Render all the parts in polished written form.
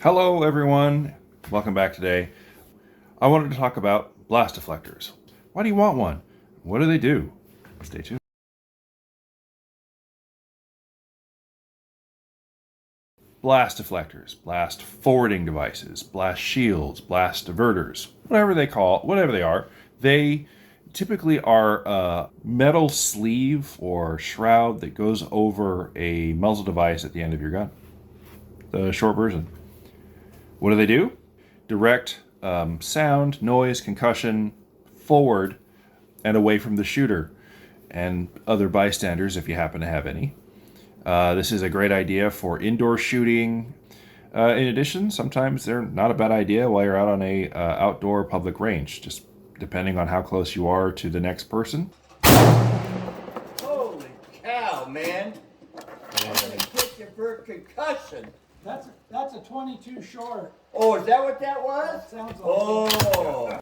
Hello everyone, welcome back today. I wanted to talk about blast deflectors. Why do you want one? What do they do? Stay tuned. Blast deflectors, blast forwarding devices, blast shields, blast diverters, whatever they are, they typically are a metal sleeve or shroud that goes over a muzzle device at the end of your gun. The short version. What do they do? Direct sound, noise, concussion forward and away from the shooter and other bystanders if you happen to have any. This is a great idea for indoor shooting. In addition, sometimes they're not a bad idea while you're out on a outdoor public range, just depending on how close you are to the next person. Holy cow, man! I'm gonna kick you for a concussion. That's a 22 short. Oh, is that what that was? That sounds like Oh.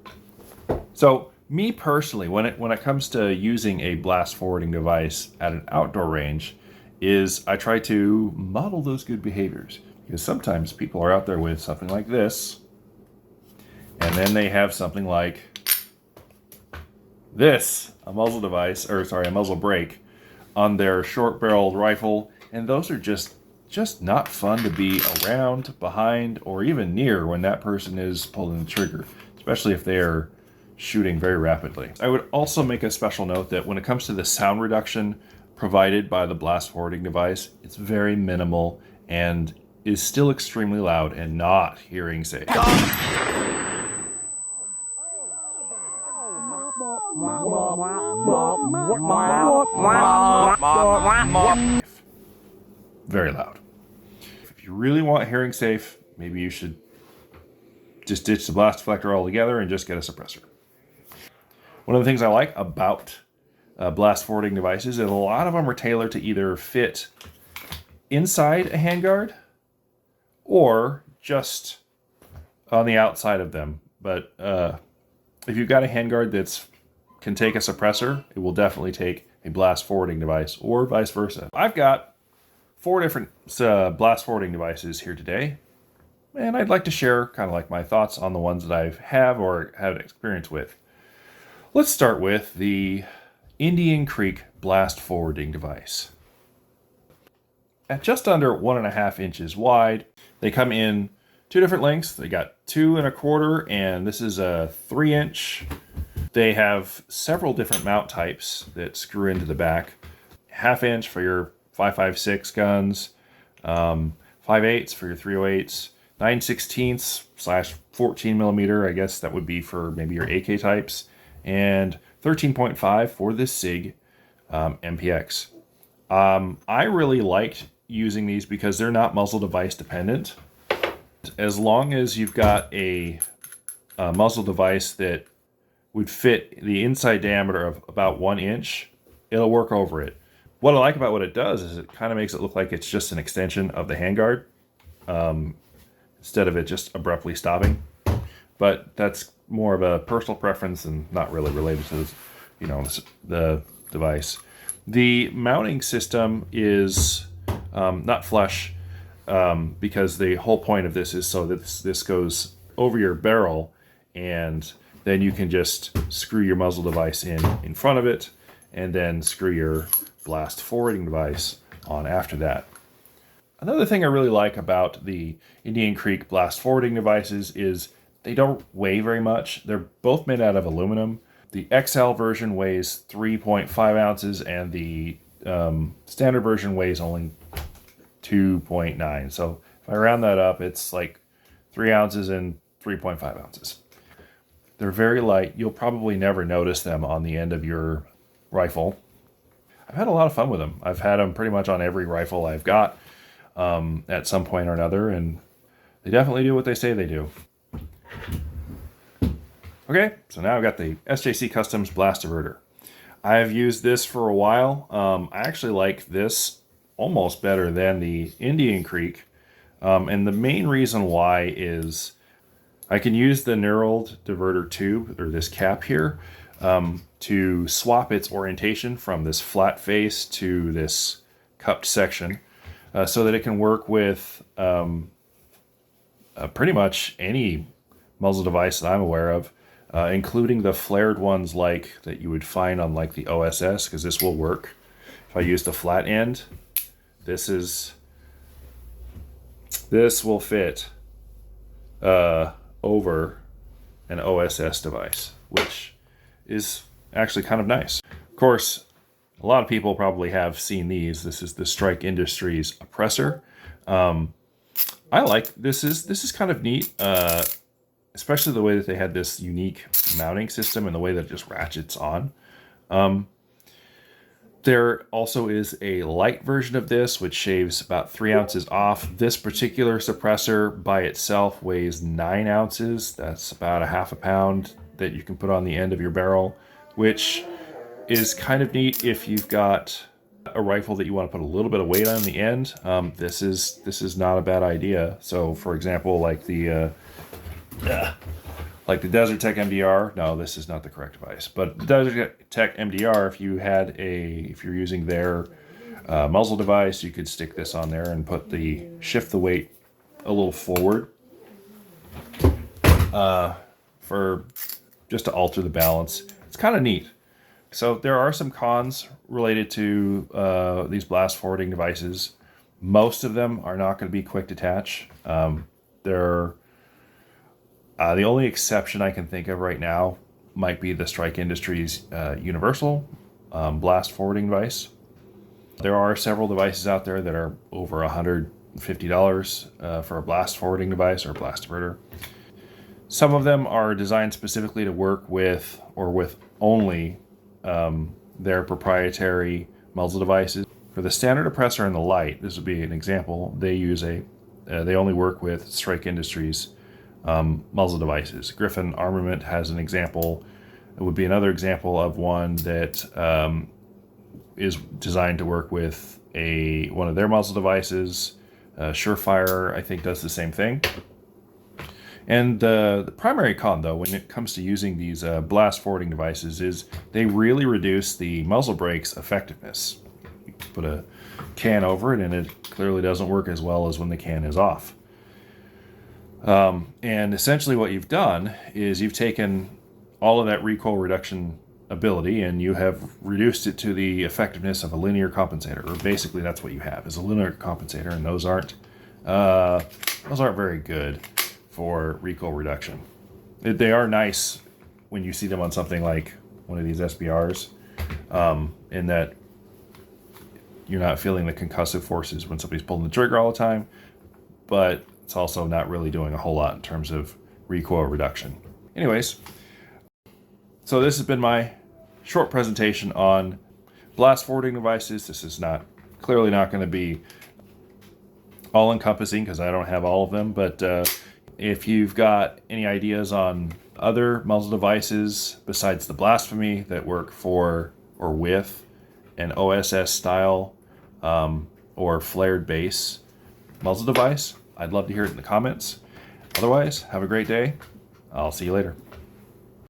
So, me personally, when it comes to using a blast forwarding device at an outdoor range, is I try to model those good behaviors. Because sometimes people are out there with something like this, and then they have something like this, a muzzle brake on their short-barreled rifle, and those are just not fun to be around, behind, or even near when that person is pulling the trigger, especially if they're shooting very rapidly. I would also make a special note that when it comes to the sound reduction provided by the blast forwarding device, it's very minimal and is still extremely loud and not hearing safe. Very loud. If you really want hearing safe, maybe you should just ditch the blast deflector altogether and just get a suppressor. One of the things I like about blast forwarding devices is a lot of them are tailored to either fit inside a handguard or just on the outside of them. But if you've got a handguard that can take a suppressor, it will definitely take a blast forwarding device, or vice versa. I've got 4 different blast forwarding devices here today, and I'd like to share kind of like my thoughts on the ones that I have or have experience with. Let's start with the Indian Creek blast forwarding device. At just under 1.5 inches wide, they come in 2 different lengths. They got 2 1/4, and this is a 3-inch. They have several different mount types that screw into the back. 1/2 inch for your 5.56 guns, 5/8 for your 308s, 9/16/14 millimeter. I guess that would be for maybe your AK types, and 13.5 for the SIG MPX. I really liked using these because they're not muzzle device dependent. As long as you've got a muzzle device that would fit the inside diameter of about 1 inch, it'll work over it. What I like about what it does is it kind of makes it look like it's just an extension of the handguard, instead of it just abruptly stopping. But that's more of a personal preference and not really related to the device. The mounting system is not flush, because the whole point of this is so that this goes over your barrel, and then you can just screw your muzzle device in front of it, and then screw your blast forwarding device on after that. Another thing I really like about the Indian Creek blast forwarding devices is they don't weigh very much. They're both made out of aluminum. The XL version weighs 3.5 ounces, and the standard version weighs only 2.9. So if I round that up, it's like 3 ounces and 3.5 ounces. They're very light. You'll probably never notice them on the end of your rifle. I've had a lot of fun with them. I've had them pretty much on every rifle I've got at some point or another, and they definitely do what they say they do. Okay, so now I've got the SJC Customs Blast Diverter. I've used this for a while. I actually like this almost better than the Indian Creek, and the main reason why is I can use the knurled diverter tube, or this cap here, to swap its orientation from this flat face to this cupped section, so that it can work with pretty much any muzzle device that I'm aware of, including the flared ones like that you would find on like the OSS, because this will work. If I use the flat end, this will fit over an OSS device, which is actually kind of nice. Of course, a lot of people probably have seen these. This is the Strike Industries suppressor. I like this is kind of neat, especially the way that they had this unique mounting system and the way that it just ratchets on. There also is a light version of this, which shaves about 3 ounces off. This particular suppressor by itself weighs 9 ounces. That's about a half a pound that you can put on the end of your barrel, which is kind of neat if you've got a rifle that you want to put a little bit of weight on the end. This is not a bad idea. So, for example, like the Desert Tech MDR. No, this is not the correct device. But the Desert Tech MDR, if you're using their muzzle device, you could stick this on there and shift the weight a little forward for just to alter the balance. It's kind of neat. So there are some cons related to these blast forwarding devices. Most of them are not going to be quick detach. The only exception I can think of right now might be the Strike Industries universal blast forwarding device. There are several devices out there that are over $150 for a blast forwarding device or a blast diverter. Some of them are designed specifically to work with or with only their proprietary muzzle devices. For the standard oppressor and the light, this would be an example. They only work with Strike Industries muzzle devices. Griffin Armament has an example. It would be another example of one that is designed to work with one of their muzzle devices. Surefire, I think, does the same thing. And the primary con, though, when it comes to using these blast forwarding devices, is they really reduce the muzzle brake's effectiveness. You put a can over it, and it clearly doesn't work as well as when the can is off. And essentially what you've done is you've taken all of that recoil reduction ability and you have reduced it to the effectiveness of a linear compensator. Or basically that's what you have, is a linear compensator, and those aren't very good for recoil reduction. They are nice when you see them on something like one of these SBRs, in that you're not feeling the concussive forces when somebody's pulling the trigger all the time, but it's also not really doing a whole lot in terms of recoil reduction. Anyways, so this has been my short presentation on blast forwarding devices. This is clearly not going to be all-encompassing because I don't have all of them, but if you've got any ideas on other muzzle devices besides the Blasphemy that work for or with an OSS style or flared base muzzle device, I'd love to hear it in the comments. Otherwise, have a great day. I'll see you later.